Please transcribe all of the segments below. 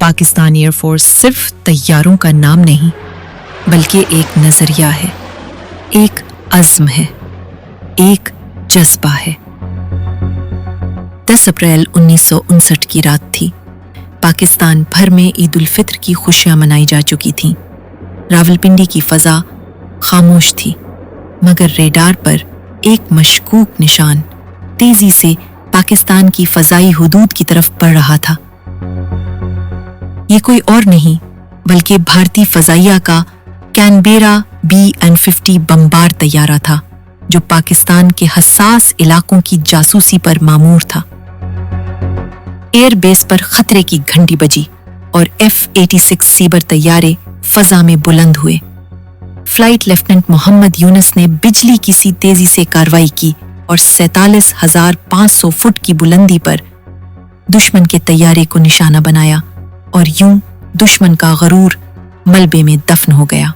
Pakistan air force صرف طیاروں کا نام نہیں بلکہ ایک نظریہ ہے، ایک عزم ہے، ایک جذبہ ہے۔ 10 اپریل 1959 کی رات تھی۔ پاکستان بھر میں عید الفطر کی خوشیاں منائی جا چکی تھیں۔ راولپنڈی کی فضا خاموش تھی، مگر ریڈار پر ایک مشکوک نشان تیزی سے پاکستان کی فضائی حدود کی طرف بڑھ رہا تھا۔ یہ کوئی اور نہیں بلکہ بھارتی فضائیہ کا کینبیرا BN-50 بمبار طیارہ تھا، جو پاکستان کے حساس علاقوں کی جاسوسی پر مامور تھا۔ ایئر بیس پر خطرے کی گھنٹی بجی اور F-86 سیبر طیارے فضا میں بلند ہوئے۔ فلائٹ لیفٹیننٹ محمد یونس نے بجلی کی سی تیزی سے کارروائی کی اور 47,500 فٹ کی بلندی پر دشمن کے طیارے کو نشانہ بنایا، اور یوں دشمن کا غرور ملبے میں دفن ہو گیا۔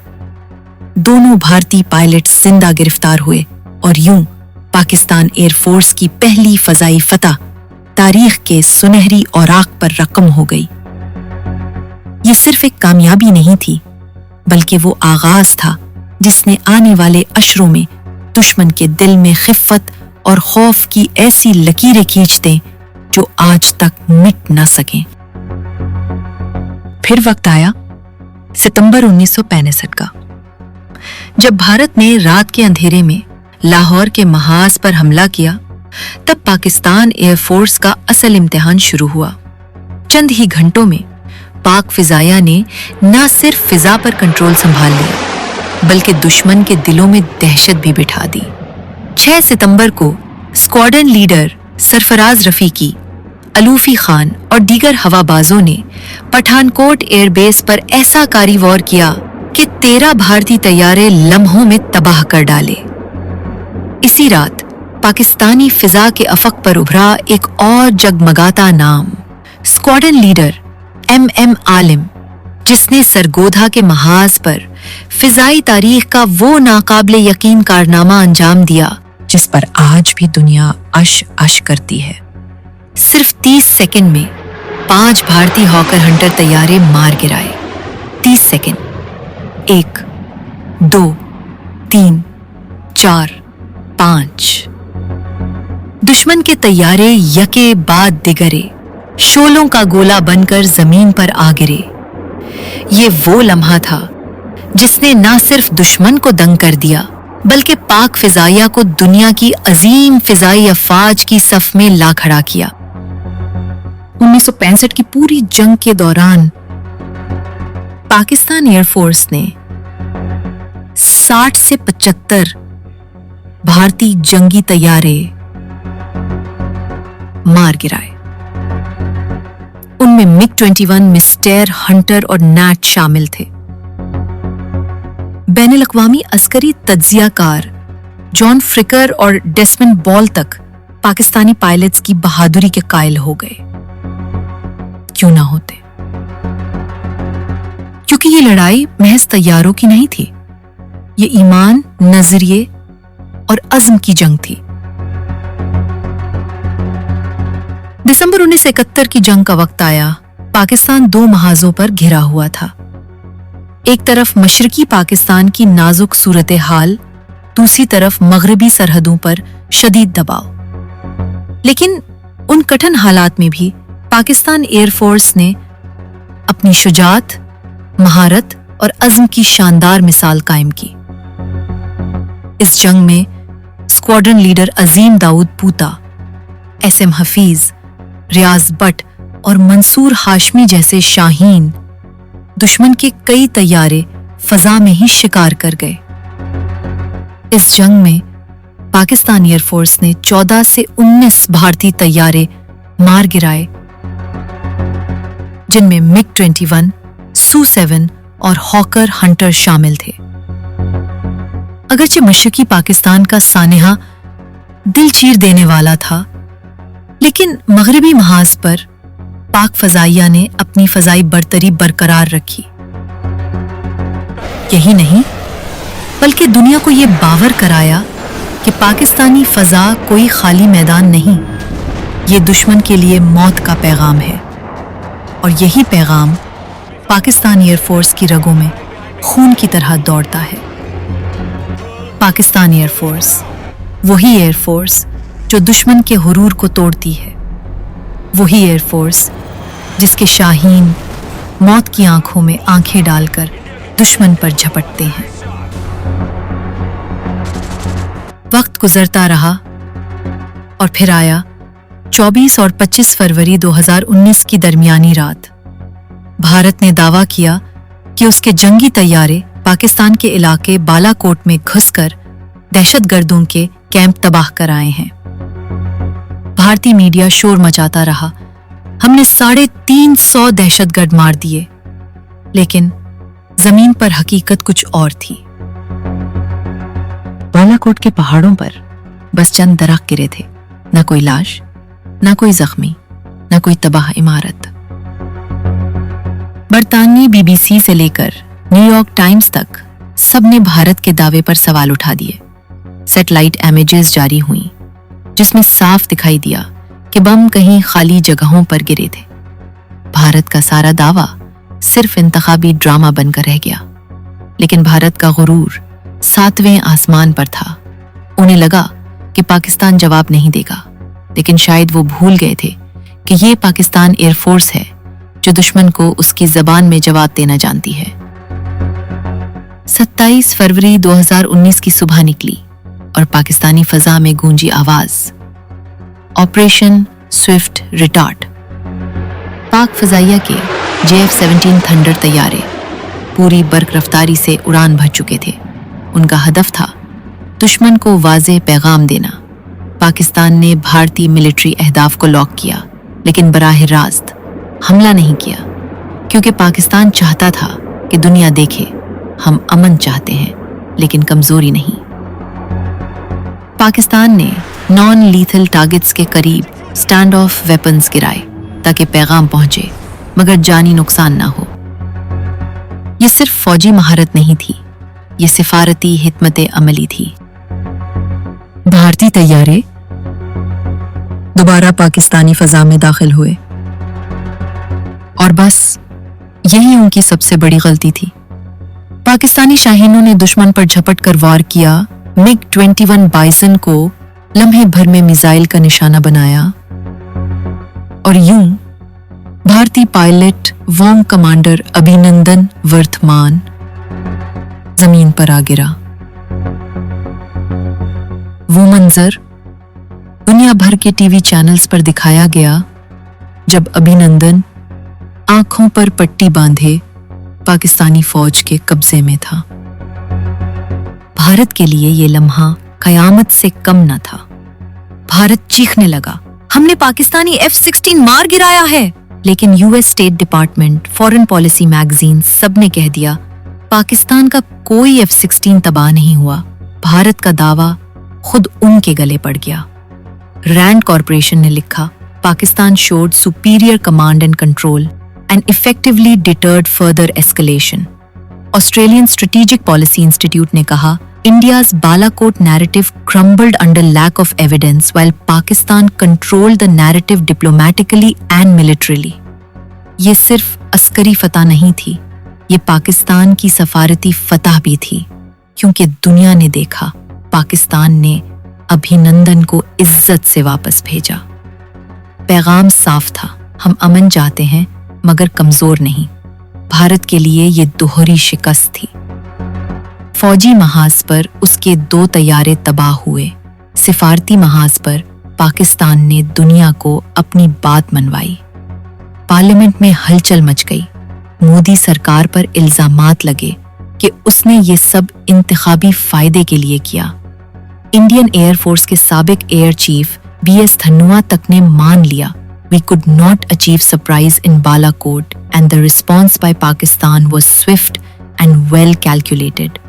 دونوں بھارتی پائلٹ زندہ گرفتار ہوئے، اور یوں پاکستان ایئر فورس کی پہلی فضائی فتح تاریخ کے سنہری اوراق پر رقم ہو گئی۔ یہ صرف ایک کامیابی نہیں تھی بلکہ وہ آغاز تھا جس نے آنے والے عشروں میں دشمن کے دل میں خفت اور خوف کی ایسی لکیریں کھینچ دیں جو آج تک مٹ نہ سکیں۔ پھر وقت آیا ستمبر 1965 کا، جب بھارت نے رات کے اندھیرے میں لاہور کے محاذ پر حملہ کیا۔ تب پاکستان ایئر فورس کا اصل امتحان شروع ہوا۔ چند ہی گھنٹوں میں پاک فضائیہ نے نہ صرف فضا پر کنٹرول سنبھال لیا بلکہ دشمن کے دلوں میں دہشت بھی بٹھا دی۔ 6 ستمبر کو اسکواڈرن لیڈر سرفراز رفیقی، الوفی خان اور دیگر ہوا بازوں نے پٹھان کوٹ ایئر بیس پر ایسا کاری وار کیا کہ 13 بھارتی طیارے لمحوں میں تباہ کر ڈالے۔ اسی رات پاکستانی فضا کے افق پر ابھرا ایک اور جگمگاتا نام، اسکواڈرن لیڈر MM عالم، جس نے سرگودھا کے محاذ پر فضائی تاریخ کا وہ ناقابل یقین کارنامہ انجام دیا جس پر آج بھی دنیا عش عش کرتی ہے۔ صرف 30 سیکنڈ میں 5 بھارتی ہاکر ہنٹر طیارے مار گرائے۔ 30 سیکنڈ، 1 2 3 4 5۔ دشمن کے طیارے یکے بعد دیگرے شولوں کا گولہ بن کر زمین پر آ گرے۔ یہ وہ لمحہ تھا جس نے نہ صرف دشمن کو دنگ کر دیا بلکہ پاک فضائیہ کو دنیا کی عظیم فضائی افواج کی صف میں لا کھڑا کیا۔ 1965 کی پوری جنگ کے دوران پاکستان ایئر فورس نے 60 سے 75 بھارتی جنگی طیارے مار گرائے۔ ان میں MiG-21 مسٹیر، ہنٹر اور نیٹ شامل تھے۔ بین الاقوامی عسکری تجزیہ کار جان فرکر اور ڈیسمنڈ بال تک پاکستانی پائلٹس کی بہادری کے قائل ہو گئے۔ کیوں نہ ہوتے؟ کیونکہ یہ لڑائی محض طیاروں کی نہیں تھی، یہ ایمان، نظریے اور عزم کی جنگ تھی۔ دسمبر 1971 کی جنگ کا وقت آیا۔ پاکستان 2 محاذوں پر گھرا ہوا تھا۔ ایک طرف مشرقی پاکستان کی نازک صورتحال، دوسری طرف مغربی سرحدوں پر شدید دباؤ۔ لیکن ان کٹھن حالات میں بھی پاکستان ایئر فورس نے اپنی شجاعت، مہارت اور عزم کی شاندار مثال قائم کی۔ اس جنگ میں اسکواڈرن لیڈر عظیم داؤد پوتا، SM حفیظ، ریاض بٹ اور منصور ہاشمی جیسے شاہین دشمن کے کئی طیارے فضا میں ہی شکار کر گئے۔ اس جنگ میں پاکستان ایئر فورس نے 14 سے 19 بھارتی طیارے مار گرائے، جن میں MiG-21، Su-7 اور ہاکر ہنٹر شامل تھے۔ اگرچہ مشرقی پاکستان کا سانحہ دل چیر دینے والا تھا، لیکن مغربی محاذ پر پاک فضائیہ نے اپنی فضائی برتری برقرار رکھی۔ یہی نہیں بلکہ دنیا کو یہ باور کرایا کہ پاکستانی فضا کوئی خالی میدان نہیں، یہ دشمن کے لیے موت کا پیغام ہے۔ اور یہی پیغام پاکستان ایئر فورس کی رگوں میں خون کی طرح دوڑتا ہے۔ پاکستان ایئر فورس، وہی ایئر فورس جو دشمن کے غرور کو توڑتی ہے، وہی ایئر فورس جس کے شاہین موت کی آنکھوں میں آنکھیں ڈال کر دشمن پر جھپٹتے ہیں۔ وقت گزرتا رہا اور پھر آیا 24 اور 25 فروری 2019 کی درمیانی رات۔ بھارت نے دعویٰ کیا کہ اس کے جنگی طیارے پاکستان کے علاقے بالا کوٹ میں گھس کر دہشت گردوں کے کیمپ تباہ کر آئے ہیں۔ بھارتی میڈیا شور مچاتا رہا، ہم نے 350 دہشت گرد مار دیے، لیکن زمین پر حقیقت کچھ اور تھی۔ بالا کوٹ کے پہاڑوں پر بس چند درخت گرے تھے، نہ کوئی لاش، نہ کوئی زخمی، نہ کوئی تباہ عمارت۔ برطانوی BBC سے لے کر نیو یارک ٹائمز تک سب نے بھارت کے دعوے پر سوال اٹھا دیے۔ سیٹلائٹ امیجز جاری ہوئیں جس میں صاف دکھائی دیا کہ بم کہیں خالی جگہوں پر گرے تھے۔ بھارت کا سارا دعویٰ صرف انتخابی ڈرامہ بن کر رہ گیا، لیکن بھارت کا غرور 7ویں آسمان پر تھا۔ انہیں لگا کہ پاکستان جواب نہیں دے گا، لیکن شاید وہ بھول گئے تھے کہ یہ پاکستان ایئر فورس ہے جو دشمن کو اس کی زبان میں جواب دینا جانتی ہے۔ 27 فروری 2019 کی صبح نکلی اور پاکستانی فضا میں گونجی آواز، آپریشن سوئفٹ ریٹارٹ۔ پاک فضائیہ کے JF-17 تھنڈر طیارے پوری برق رفتاری سے اڑان بھر چکے تھے۔ ان کا ہدف تھا دشمن کو واضح پیغام دینا۔ پاکستان نے بھارتی ملٹری اہداف کو لاک کیا، لیکن براہ راست حملہ نہیں کیا، کیونکہ پاکستان چاہتا تھا کہ دنیا دیکھے ہم امن چاہتے ہیں لیکن کمزوری نہیں۔ پاکستان نے نان لیتھل ٹارگٹس کے قریب سٹینڈ آف ویپنز گرائے تاکہ پیغام پہنچے مگر جانی نقصان نہ ہو۔ یہ صرف فوجی مہارت نہیں تھی، یہ سفارتی حکمت عملی تھی۔ بھارتی طیارے دوبارہ پاکستانی فضا میں داخل ہوئے اور بس یہی ان کی سب سے بڑی غلطی تھی۔ پاکستانی شاہینوں نے دشمن پر جھپٹ کر وار کیا، MiG-21 بائسن کو لمحے بھر میں میزائل کا نشانہ بنایا اور یوں بھارتی پائلٹ وانگ کمانڈر ابھینندن ورتھمان زمین پر آ گرا۔ وہ منظر دنیا بھر کے ٹی وی چینلز پر دکھایا گیا جب ابھینندن آنکھوں پر پٹی باندھے پاکستانی فوج کے قبضے میں تھا۔ بھارت کے لیے یہ لمحہ قیامت سے کم نہ تھا۔ بھارت چیخنے لگا، ہم نے پاکستانی F-16 مار گرایا ہے، لیکن US state department, foreign policy magazine سب نے کہہ دیا پاکستان کا کوئی F-16 تباہ نہیں ہوا۔ بھارت کا دعویٰ خود ان کے گلے پڑ گیا۔ رینڈ کارپوریشن نے لکھا، Pakistan showed superior command and control and effectively deterred further escalation۔ Australian strategic policy institute نے کہا، India's Balakot narrative crumbled under lack of evidence while Pakistan controlled the narrative diplomatically and militarily۔ یہ صرف عسکری فتح نہیں تھی، یہ پاکستان کی سفارتی فتح بھی تھی، کیونکہ دنیا نے دیکھا پاکستان نے ابھینندن کو عزت سے واپس بھیجا۔ پیغام صاف تھا، ہم امن چاہتے ہیں مگر کمزور نہیں۔ بھارت کے لیے یہ دوہری شکست تھی۔ فوجی محاذ پر اس کے 2 طیارے تباہ ہوئے، سفارتی محاذ پر پاکستان نے دنیا کو اپنی بات منوائی۔ پارلیمنٹ میں ہلچل مچ گئی، مودی سرکار پر الزامات لگے کہ اس نے یہ سب انتخابی فائدے کے لیے کیا۔ انڈین ایئر فورس کے سابق ایئر چیف BS دھنوا تک نے مان لیا، We could not achieve surprise in Balakot and the response by Pakistan was swift and well calculated۔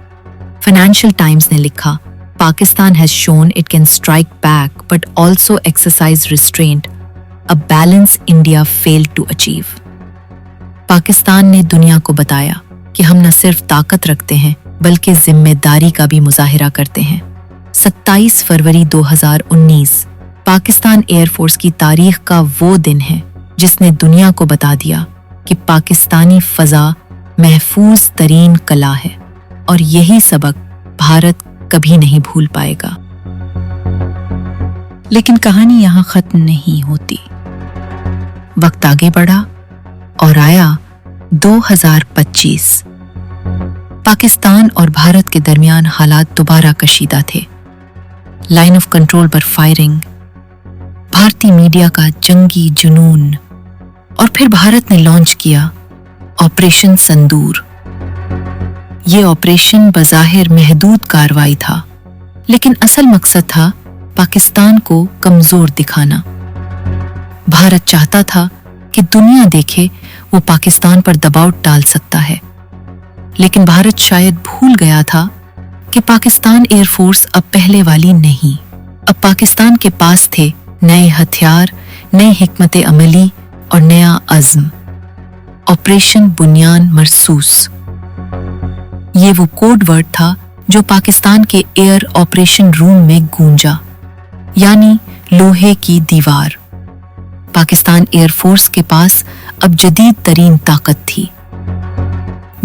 Financial Times نے لکھا، Pakistan has shown it can strike back but also exercise restraint, a balance India failed to achieve۔ Pakistan نے دنیا کو بتایا کہ ہم نہ صرف طاقت رکھتے ہیں بلکہ ذمہ داری کا بھی مظاہرہ کرتے ہیں۔ 27 فروری 2019 پاکستان ایئر فورس کی تاریخ کا وہ دن ہے جس نے دنیا کو بتا دیا کہ پاکستانی فضا محفوظ ترین قلعہ ہے اور یہی سبق بھارت کبھی نہیں بھول پائے گا۔ لیکن کہانی یہاں ختم نہیں ہوتی۔ وقت آگے بڑھا اور آیا 2025۔ پاکستان اور بھارت کے درمیان حالات دوبارہ کشیدہ تھے۔ Line of control per firing, بھارتی میڈیا کا جنگی جنون، اور پھر بھارت نے لانچ کیا آپریشن سندور۔ یہ آپریشن بظاہر محدود کارروائی تھا، لیکن اصل مقصد تھا پاکستان کو کمزور دکھانا۔ بھارت چاہتا تھا کہ دنیا دیکھے وہ پاکستان پر دباؤ ڈال سکتا ہے، لیکن بھارت شاید بھول گیا تھا کہ پاکستان ایئر فورس اب پہلے والی نہیں۔ اب پاکستان کے پاس تھے نئے ہتھیار، نئی حکمت عملی اور نیا عزم۔ آپریشن بنیان مرصوص، یہ وہ کوڈ ورڈ تھا جو پاکستان کے ایئر آپریشن روم میں گونجا، یعنی لوہے کی دیوار۔ پاکستان ایئر فورس کے پاس اب جدید ترین طاقت تھی۔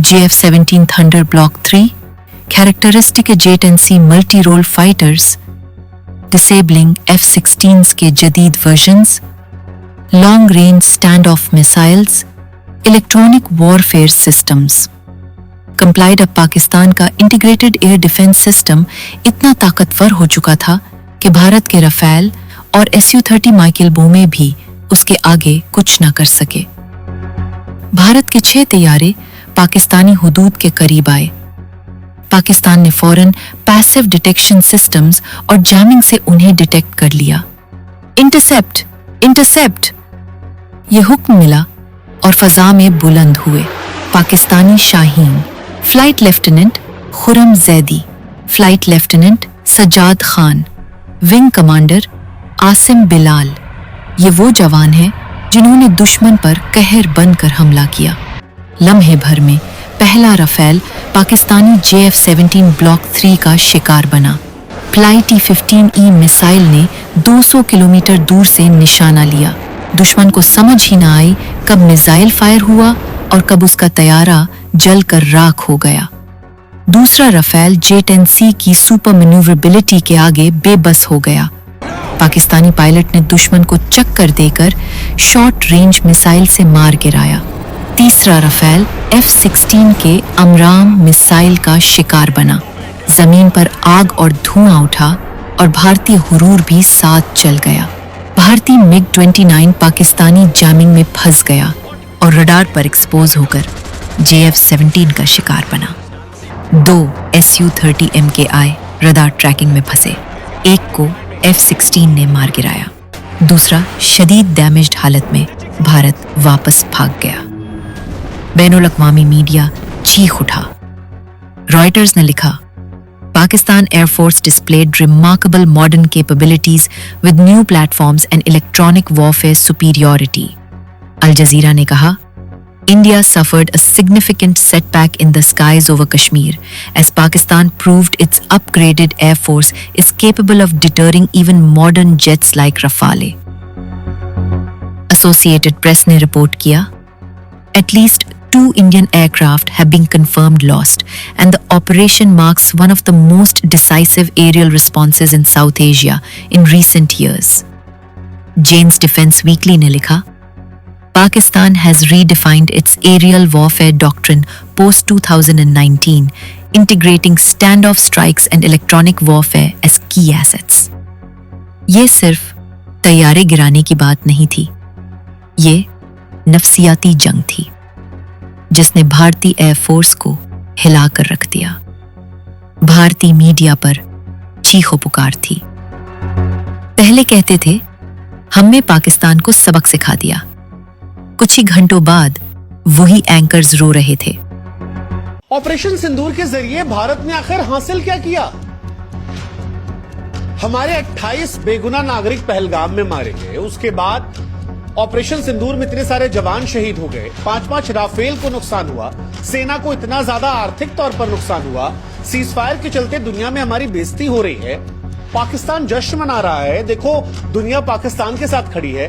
JF-17 thunder block 3، characteristic J-10C multi role fighters, disabling F-16 کے جدید versions, long range stand off missiles, electronic warfare systems. کمپلائڈ اب پاکستان کا انٹیگریٹڈ ایئر ڈیفنس سسٹم اتنا طاقتور ہو چکا تھا کہ بھارت کے رافیل اور Su-30 مائیکل بومے بھی اس کے آگے کچھ نہ کر سکے۔ بھارت کے 6 طیارے پاکستانی حدود کے قریب آئے۔ پاکستان نے فوراً پیسو ڈیٹیکشن سسٹمز اور جیمنگ سے انہیں ڈیٹیکٹ کر لیا۔ انٹرسیپٹ، انٹرسیپٹ، یہ حکم ملا اور فضا میں بلند ہوئے پاکستانی شاہین، flight lieutenant Khurram Zaidi, flight lieutenant Sajjad Khan, wing commander Asim Bilal. یہ وہ جوان ہیں جنہوں نے دشمن پر قہر بن کر حملہ کیا۔ لمحے بھر میں پہلا رافیل پاکستانی JF-17 بلاک 3 کا شکار بنا۔ فلائی T-15E میسائل نے 200 کلومیٹر دور سے نشانہ لیا۔ دشمن کو سمجھ ہی نہ آئی کب میزائل فائر ہوا اور کب اس کا طیارہ جل کر راکھ ہو گیا۔ دوسرا رافیل J-10C کی سپر مینیوربلٹی کے آگے بے بس ہو گیا۔ پاکستانی پائلٹ نے دشمن کو چکر دے کر شارٹ رینج میسائل سے مار گرایا۔ تیسرا رافیل F-16 کے امرام میسائل کا شکار بنا۔ زمین پر آگ اور دھواں اٹھا اور بھارتی غرور بھی ساتھ چل گیا۔ بھارتی MiG-29 پاکستانی جیمنگ میں پھنس گیا اور رڈار پر ایکسپوز ہو کر JF-17 کا شکار بنا۔ 2 Su-30M کے آئے رڈار ٹریکنگ میں پھنسے، ایک کو F-16 نے مار گرایا، دوسرا شدید ڈیمیجڈ حالت میں بھارت واپس بھاگ گیا۔ بین الاقوامی میڈیا چیخ اٹھا۔ رائٹرز نے لکھا، Pakistan Air Force displayed remarkable modern capabilities with new platforms and electronic warfare superiority. Al Jazeera نے کہا، India suffered a significant setback in the skies over Kashmir as Pakistan proved its upgraded air force is capable of deterring even modern jets like Rafale. Associated Press نے report کیا، At least 2 Indian aircraft have been confirmed lost, and the operation marks one of the most decisive aerial responses in South Asia in recent years. Jane's Defense Weekly نے لکھا، Pakistan has redefined its aerial warfare doctrine post-2019, integrating standoff strikes and electronic warfare as key assets. یہ صرف طیارے گرانے کی بات نہیں تھی، یہ نفسیاتی جنگ تھی جس نے بھارتی ایئر فورس کو ہلا کر رکھ دیا۔ بھارتی میڈیا پر چیخ و پکار تھی۔ پہلے کہتے تھے ہم نے پاکستان کو سبق سکھا دیا، کچھ ہی گھنٹوں بعد وہی اینکرز رو رہے تھے۔ آپریشن سندور کے ذریعے بھارت نے آخر حاصل کیا کیا؟ ہمارے 28 بے گناہ ناگرک پہلگام میں مارے گئے، اس کے بعد آپریشن سندور میں اتنے سارے جوان شہید ہو گئے، 5 رافیل کو نقصان ہوا، سینا کو اتنا زیادہ آرتھک طور پر نقصان ہوا، سیز فائر کے چلتے دنیا میں ہماری بےزتی ہو رہی ہے، پاکستان جشن منا رہا ہے، دیکھو دنیا پاکستان کے ساتھ کھڑی ہے،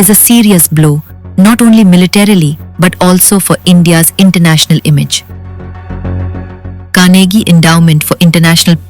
is a serious blow not only militarily but also for India's international image. Carnegie Endowment for International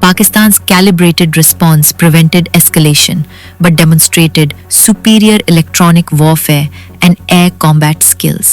Pakistan's calibrated response prevented escalation but demonstrated superior electronic warfare and air combat skills.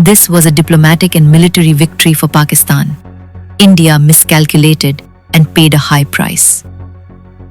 This was a diplomatic and military victory for Pakistan. India miscalculated and paid a high price.